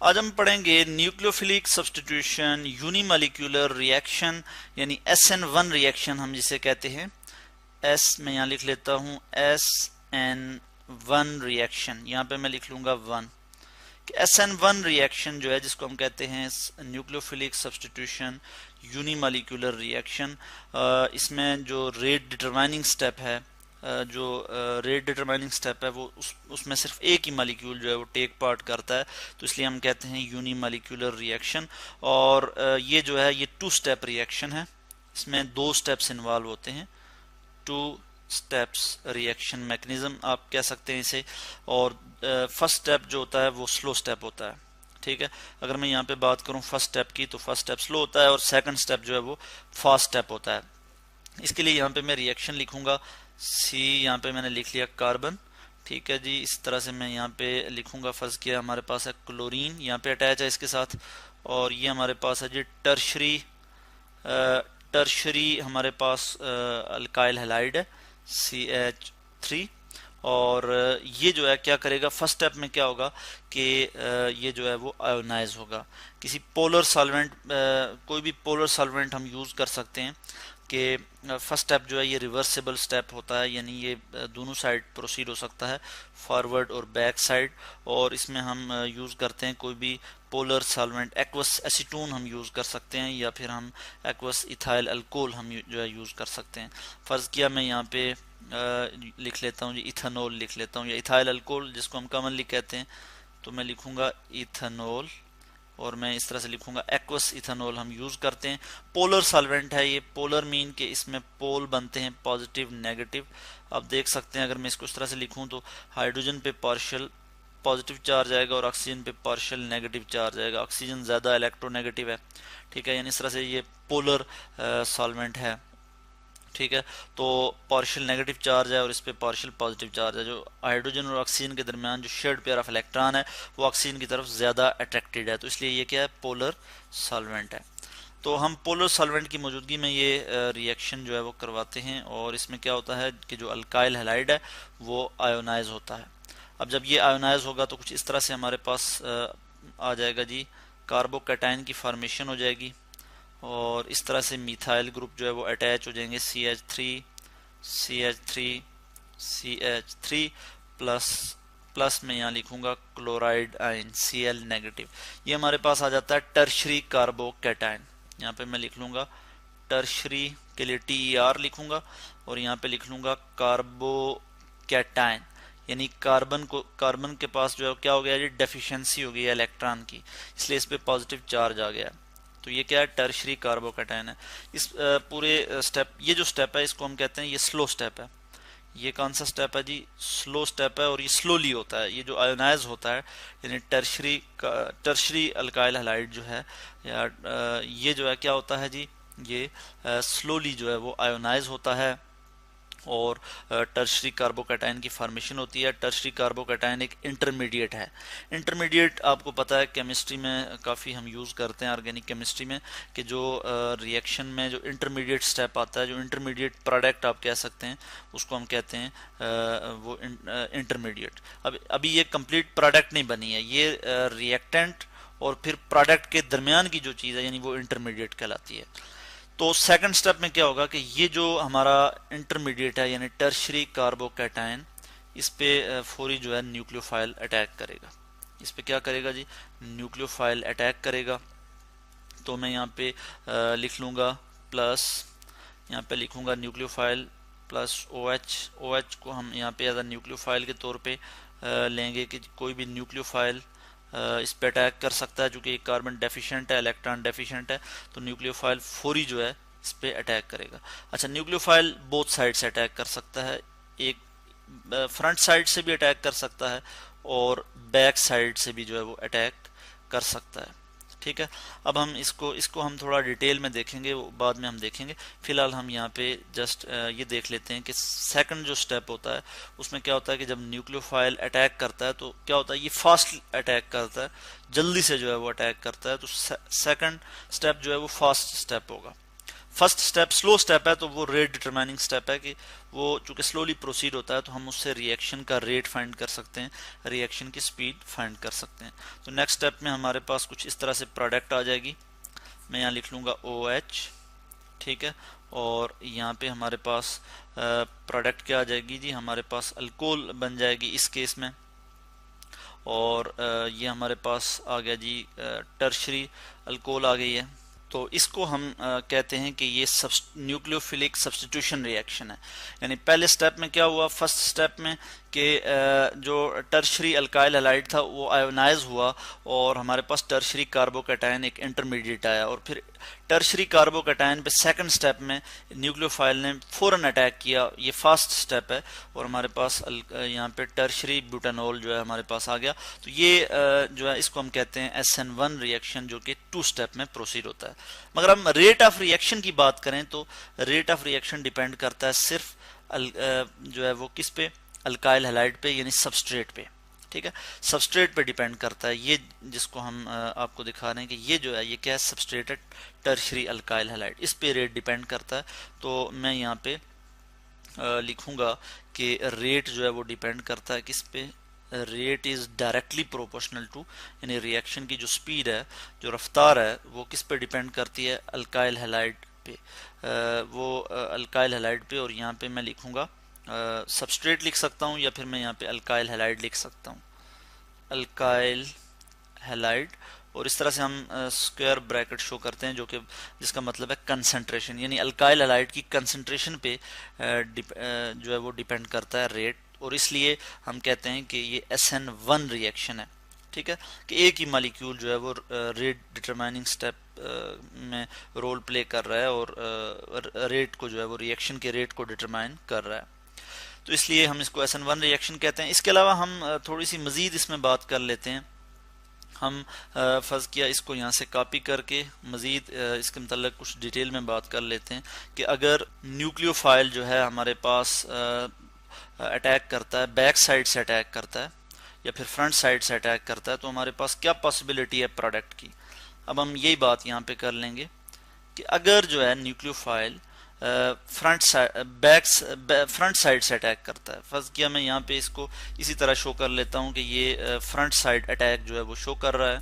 आज हम पढ़ेंगे न्यूक्लियोफिलिक सब्स्टिट्यूशन यूनिमॉलिक्यूलर रिएक्शन यानी SN1 रिएक्शन हम जिसे कहते हैं। एस मैं यहाँ लिख लेता हूँ SN1 रिएक्शन, यहाँ पे मैं लिख लूंगा 1 कि SN1 रिएक्शन जो है जिसको हम कहते हैं न्यूक्लियोफिलिक सब्स्टिट्यूशन यूनिमॉलिक्यूलर रिएक्शन, इसमें जो रेट डिटरमाइनिंग स्टेप है रेट डिटरमाइनिंग स्टेप है वो उसमें सिर्फ एक ही मॉलिक्यूल जो है वो टेक पार्ट करता है, तो इसलिए हम कहते हैं यूनिमॉलिक्यूलर रिएक्शन। और ये जो है ये 2 स्टेप रिएक्शन है, इसमें 2 स्टेप्स इन्वॉल्व होते हैं, 2 स्टेप्स रिएक्शन मैकेनिज्म आप कह सकते हैं इसे। और फर्स्ट स्टेप जो होता है वो स्लो स्टेप होता है, ठीक है। अगर मैं यहाँ पे बात करूँ फर्स्ट स्टेप की तो फर्स्ट स्टेप स्लो होता है और सेकंड स्टेप जो है वो फास्ट स्टेप होता है। इसके लिए यहाँ पे मैं रिएक्शन लिखूंगा सी, यहाँ पे मैंने लिख लिया कार्बन, ठीक है जी। इस तरह से मैं यहाँ पे लिखूंगा, फर्ज किया हमारे पास है क्लोरीन यहाँ पे अटैच है इसके साथ, और ये हमारे पास है जी टर्शरी हमारे पास अल्काइल हैलाइड है CH3। और ये जो है क्या करेगा, फर्स्ट स्टेप में क्या होगा कि ये जो है वो आयोनाइज होगा किसी पोलर सॉल्वेंट, कोई भी पोलर सॉल्वेंट हम यूज कर सकते हैं कि फर्स्ट स्टेप जो है ये रिवर्सिबल स्टेप होता है, यानी ये दोनों साइड प्रोसीड हो सकता है, फॉरवर्ड और बैक साइड। और इसमें हम यूज करते हैं कोई भी पोलर सॉल्वेंट, एक्वस एसीटोन हम यूज कर सकते हैं, या फिर हम एक्वस इथाइल अल्कोहल हम जो है यूज कर सकते हैं। फर्ज किया मैं यहाँ पे लिख लेता हूँ इथेनॉल लिख लेता हूँ, या इथाइल अल्कोहल जिसको हम कॉमनली कहते हैं, तो मैं लिखूंगा इथेनॉल, और मैं इस तरह से लिखूंगा एक्वस इथेनॉल हम यूज करते हैं। पोलर सॉल्वेंट है ये, पोलर मीन के इसमें पोल बनते हैं पॉजिटिव नेगेटिव। आप देख सकते हैं अगर मैं इसको इस तरह से लिखूं तो हाइड्रोजन पे पार्शियल पॉजिटिव चार्ज आएगा और ऑक्सीजन पे पार्शियल नेगेटिव चार्ज आएगा, ऑक्सीजन ज्यादा इलेक्ट्रोनेगेटिव है, ठीक है। यानी इस तरह से ये पोलर सॉल्वेंट है, ठीक है। तो पार्शियल नेगेटिव चार्ज है और इस पे पार्शियल पॉजिटिव चार्ज है। जो हाइड्रोजन और ऑक्सीजन के दरमियान जो शेयर्ड पेयर ऑफ इलेक्ट्रॉन है वो ऑक्सीजन की तरफ ज्यादा अट्रैक्टेड है, तो इसलिए ये क्या है, पोलर सॉल्वेंट है। तो हम पोलर सॉल्वेंट की मौजूदगी में ये रिएक्शन जो है वो करवाते हैं, और इसमें क्या होता है कि जो अल्काइल हैलाइड है वो आयोनाइज होता है। अब जब ये आयोनाइज होगा तो कुछ इस तरह से हमारे पास आ जाएगा जी, कार्बोकैटायन की फॉर्मेशन हो जाएगी, और इस तरह से मिथाइल ग्रुप जो है वो अटैच हो जाएंगे CH3 प्लस में यहाँ लिखूंगा क्लोराइड आयन Cl नेगेटिव। ये हमारे पास आ जाता है टर्शरी कार्बोकैटायन, यहाँ पे मैं लिख लूंगा टर्शरी के लिए TER लिखूंगा, और यहाँ पे लिख लूंगा कार्बोकैटायन, यानी कार्बन के पास जो है क्या हो गया जी, डेफिशिएंसी हो गई है इलेक्ट्रॉन की, इसलिए इस पे पॉजिटिव चार्ज आ गया। तो ये क्या है, टर्शरी कार्बोकैटायन है। इस पूरे स्टेप, ये जो स्टेप है इसको हम कहते हैं ये स्लो स्टेप है। ये कौन सा स्टेप है जी, स्लो स्टेप है, और ये स्लोली होता है। ये जो आयोनाइज होता है यानी टर्शरी अल्काइल हैलाइड जो है, या ये जो है क्या होता है जी, ये स्लोली जो है वो आयोनाइज होता है, और टर्शरी कार्बोकैटायन की फॉर्मेशन होती है। टर्शरी कार्बोकैटायन एक इंटरमीडिएट है। इंटरमीडिएट आपको पता है केमिस्ट्री में काफ़ी हम यूज़ करते हैं, ऑर्गेनिक केमिस्ट्री में, कि जो रिएक्शन में जो इंटरमीडिएट स्टेप आता है, जो इंटरमीडिएट प्रोडक्ट आप कह सकते हैं, उसको हम कहते हैं वो इंटरमीडिएट। अब अभी ये कंप्लीट प्रोडक्ट नहीं बनी है, ये रिएक्टेंट और फिर प्रोडक्ट के दरमियान की जो चीज़ है यानी वो इंटरमीडिएट कहलाती है। तो सेकंड स्टेप में क्या होगा कि ये जो हमारा इंटरमीडिएट है यानी टर्शरी कार्बोकैटायन, इस पे फौरी जो है न्यूक्लियोफाइल अटैक करेगा। इस पे क्या करेगा जी, न्यूक्लियोफाइल अटैक करेगा। तो मैं यहाँ पे लिख लूंगा प्लस, यहाँ पे लिखूंगा न्यूक्लियोफाइल प्लस OH को हम यहाँ पे एज न्यूक्लियोफाइल के तौर पे लेंगे कि कोई भी न्यूक्लियोफाइल इस पे अटैक कर सकता है, चूंकि कार्बन डेफिशिएंट है, इलेक्ट्रॉन डेफिशिएंट है, तो न्यूक्लियोफाइल फौरी जो है इस पे अटैक करेगा। अच्छा, न्यूक्लियोफाइल बोथ साइड से अटैक कर सकता है, एक फ्रंट साइड से भी अटैक कर सकता है और बैक साइड से भी जो है वो अटैक कर सकता है, ठीक है। अब हम इसको हम थोड़ा डिटेल में देखेंगे, वो बाद में हम देखेंगे। फिलहाल हम यहाँ पे जस्ट ये देख लेते हैं कि सेकंड जो स्टेप होता है उसमें क्या होता है कि जब न्यूक्लियोफाइल अटैक करता है तो क्या होता है, ये फास्ट अटैक करता है, जल्दी से जो है वो अटैक करता है। तो सेकंड स्टेप जो है वो फास्ट स्टेप होगा। फर्स्ट स्टेप स्लो स्टेप है, तो वो रेट डिटरमाइनिंग स्टेप है कि वो चूंकि स्लोली प्रोसीड होता है तो हम उससे रिएक्शन का रेट फाइंड कर सकते हैं, रिएक्शन की स्पीड फाइंड कर सकते हैं। तो नेक्स्ट स्टेप में हमारे पास कुछ इस तरह से प्रोडक्ट आ जाएगी। मैं यहाँ लिख लूँगा OH, ठीक है, और यहाँ पे हमारे पास प्रोडक्ट क्या आ जाएगी जी, हमारे पास अल्कोहल बन जाएगी इस केस में। और ये हमारे पास आ गया जी टर्शरी अल्कोहल आ गई है। तो इसको हम कहते हैं कि ये न्यूक्लियोफिलिक सब्स्टिट्यूशन रिएक्शन है। यानी पहले स्टेप में क्या हुआ, फर्स्ट स्टेप में कि जो टर्शरी अल्काइल हैलाइड था वो आयोनाइज हुआ और हमारे पास टर्शरी कार्बोकैटायन एक इंटरमीडिएट आया, और फिर टर्शरी कार्बोकैटायन पे सेकंड स्टेप में न्यूक्लियोफाइल ने फौरन अटैक किया, ये फास्ट स्टेप है, और हमारे पास यहाँ पे टर्शरी ब्यूटानॉल जो है हमारे पास आ गया। तो ये जो है इसको हम कहते हैं SN1 रिएक्शन, जो कि 2 स्टेप में प्रोसीड होता है। मगर हम रेट ऑफ रिएक्शन की बात करें तो रेट ऑफ रिएक्शन डिपेंड करता है सिर्फ जो है वो किस पे, अल्काइल हैलाइड पे, यानी सबस्ट्रेट पे, ठीक है, सबस्ट्रेट पे डिपेंड करता है। ये जिसको हम आपको दिखा रहे हैं कि ये जो है ये क्या है, सबस्ट्रेट है टर्शरी अल्काइल हैलाइड, इस पे रेट डिपेंड करता है। तो मैं यहाँ पे लिखूंगा कि रेट जो है वो डिपेंड करता है किस पे, rate is directly proportional to, यानी रिएक्शन की जो स्पीड है, जो रफ्तार है, वो किस पे डिपेंड करती है, अल्काइल हैलाइड पे, वो अल्काइल हैलाइड पे। और यहाँ पे मैं लिखूंगा सबस्ट्रेट लिख सकता हूँ, या फिर मैं यहाँ पे अल्काइल हैलाइड लिख सकता हूँ, अल्काइल हैलाइड। और इस तरह से हम स्क्वायर ब्रैकेट शो करते हैं, जो कि जिसका मतलब है कंसंट्रेशन, यानी अल्काइल हैलाइड की कंसंट्रेशन पे जो है वो डिपेंड करता है रेट, और इसलिए हम कहते हैं कि ये SN1 रिएक्शन है, ठीक है, कि एक ही मॉलिक्यूल जो है वो रेट डिटरमाइनिंग स्टेप में रोल प्ले कर रहा है और रेट को जो है वो रिएक्शन के रेट को डिटरमाइन कर रहा है। तो इसलिए हम इसको SN1 रिएक्शन कहते हैं। इसके अलावा हम थोड़ी सी मजीद इसमें बात कर लेते हैं। हम फर्ज किया इसको यहाँ से कॉपी करके मजीद इसके मतलब कुछ डिटेल में बात कर लेते हैं कि अगर न्यूक्लियोफाइल जो है हमारे पास अटैक करता है, बैक साइड से अटैक करता है या फिर फ्रंट साइड से अटैक करता है, तो हमारे पास क्या पॉसिबिलिटी है प्रोडक्ट की। अब हम यही बात यहाँ पे कर लेंगे कि अगर जो है न्यूक्लियोफाइल फ्रंट साइड से अटैक करता है, फर्स्ट किया मैं यहाँ पे इसको इसी तरह शो कर लेता हूँ कि ये फ्रंट साइड अटैक जो है वो शो कर रहा है,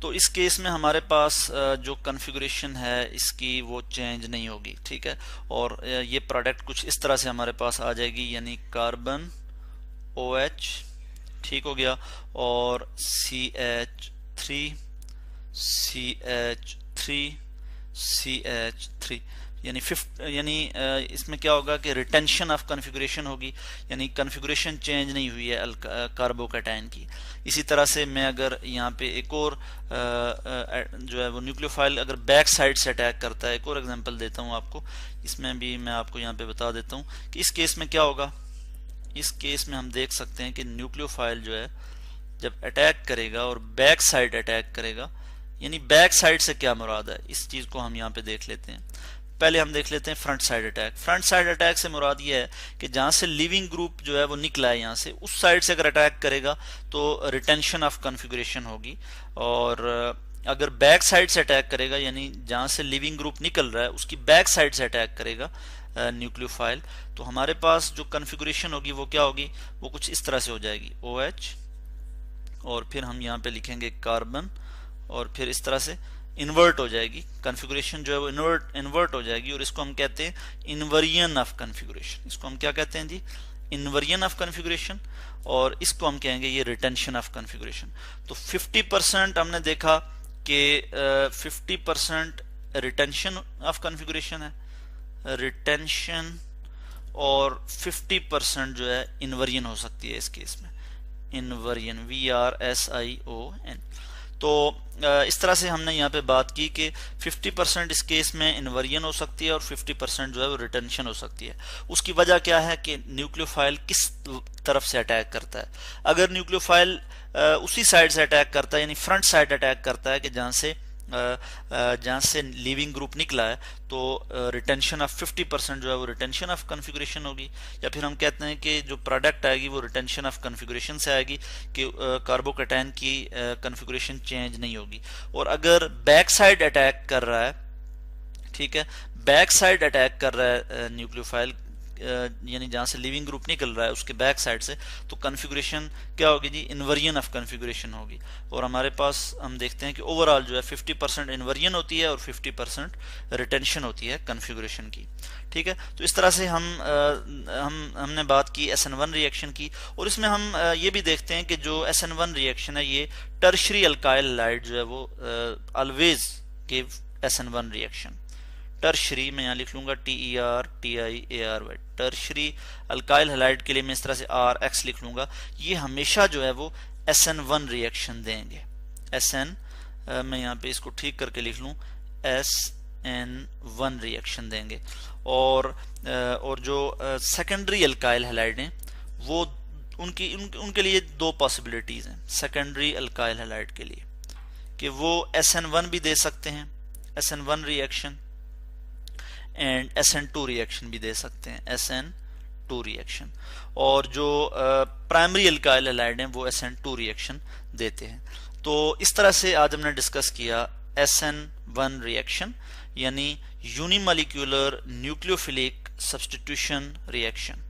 तो इस केस में हमारे पास जो कॉन्फ़िगरेशन है इसकी वो चेंज नहीं होगी, ठीक है, और ये प्रोडक्ट कुछ इस तरह से हमारे पास आ जाएगी, यानी कार्बन OH, ठीक हो गया, और CH3 CH3 यानी इसमें क्या होगा कि रिटेंशन ऑफ कॉन्फ़िगरेशन होगी, यानी कॉन्फ़िगरेशन चेंज नहीं हुई है कार्बोकैटायन की। इसी तरह से मैं अगर यहाँ पे एक और जो है वो न्यूक्लियोफाइल अगर बैक साइड से अटैक करता है, एक और एग्जांपल देता हूँ आपको, इसमें भी मैं आपको यहाँ पे बता देता हूँ कि इस केस में क्या होगा। इस केस में हम देख सकते हैं कि न्यूक्लियोफाइल जो है जब अटैक करेगा और बैक साइड अटैक करेगा, यानी बैक साइड से क्या मुराद है, इस चीज को हम यहाँ पे देख लेते हैं। पहले हम देख लेते हैं front side attack. Front side attack से मुराद ये है कि जहां से लिविंग ग्रुप जो है वो निकला है यहाँ से, उस साइड से अगर अटैक करेगा तो रिटेंशन ऑफ कॉन्फ़िगरेशन होगी, और अगर बैक साइड से अटैक करेगा, यानी जहां से लिविंग ग्रुप निकल रहा है उसकी बैक साइड से अटैक करेगा न्यूक्लियोफाइल, तो हमारे पास जो कॉन्फ़िगरेशन होगी वो क्या होगी, वो कुछ इस तरह से हो जाएगी, OH, और फिर हम यहाँ पे लिखेंगे कार्बन, और फिर इस तरह से इन्वर्ट हो जाएगी कॉन्फ़िगरेशन जो है वो इन्वर्ट हो जाएगी, और इसको हम कहते हैं इन्वर्जन ऑफ कॉन्फ़िगरेशन। इसको हम क्या कहते हैं जी, इन्वर्जन ऑफ कॉन्फ़िगरेशन, और इसको हम कहेंगे ये रिटेंशन ऑफ कॉन्फ़िगरेशन। तो 50% हमने देखा कि 50% रिटेंशन ऑफ कॉन्फ़िगरेशन है, रिटेंशन, और 50% जो है इन्वर्जन हो सकती है इस केस में, इन्वर्जन, VRSION। तो इस तरह से हमने यहाँ पे बात की कि 50% इस केस में इन्वर्जन हो सकती है और 50% जो है वो रिटेंशन हो सकती है। उसकी वजह क्या है कि न्यूक्लियोफाइल किस तरफ से अटैक करता है। अगर न्यूक्लियोफाइल उसी साइड से अटैक करता है, यानी फ्रंट साइड अटैक करता है कि जहाँ से लिविंग ग्रुप निकला है, तो रिटेंशन ऑफ 50% जो है वो रिटेंशन ऑफ कॉन्फ़िगरेशन होगी, या फिर हम कहते हैं कि जो प्रोडक्ट आएगी वो रिटेंशन ऑफ कॉन्फ़िगरेशन से आएगी कि कार्बोकैटायन की कॉन्फ़िगरेशन चेंज नहीं होगी। और अगर बैक साइड अटैक कर रहा है, ठीक है, बैक साइड अटैक कर रहा है न्यूक्लियोफाइल, यानी जहां से लिविंग ग्रुप निकल रहा है उसके बैक साइड से, तो कन्फिगुरेशन क्या होगी जी, इन्वर्जन ऑफ कन्फिगुरेशन होगी। और हमारे पास हम देखते हैं कि ओवरऑल जो है 50% इन्वर्जन होती है और 50% रिटेंशन होती है कन्फिगुरेशन की। ठीक है, तो इस तरह से हमने बात की SN1 रिएक्शन की। और इसमें हम ये भी देखते हैं कि जो SN1 रिएक्शन है ये टर्शरी अल्काइल हैलाइड जो है वो always give SN1 reaction. Tertiary मैं यहाँ लिख लूंगा TERTIARY, टर्शरी अल्काइल हैलाइड के लिए मैं इस तरह से RX लिख लूंगा। ये हमेशा जो है वो SN1 रिएक्शन देंगे। मैं यहाँ पे इसको ठीक करके लिख लूँ, SN1 रिएक्शन देंगे। और जो सेकेंडरी अल्काइल हैलाइड हैं वो उनके लिए दो पॉसिबिलिटीज हैं सेकेंडरी अल्काइल हैलाइड के लिए, कि वो SN1 भी दे सकते हैं, SN1 reaction, and SN2 reaction भी दे सकते हैं, SN2 रिएक्शन। और जो प्राइमरी अल्काइल हैलाइड हैं वो SN2 रिएक्शन देते हैं। तो इस तरह से आज हमने डिस्कस किया SN1 रिएक्शन, यानी यूनिमॉलिक्यूलर न्यूक्लियोफिलिक सब्स्टिट्यूशन रिएक्शन।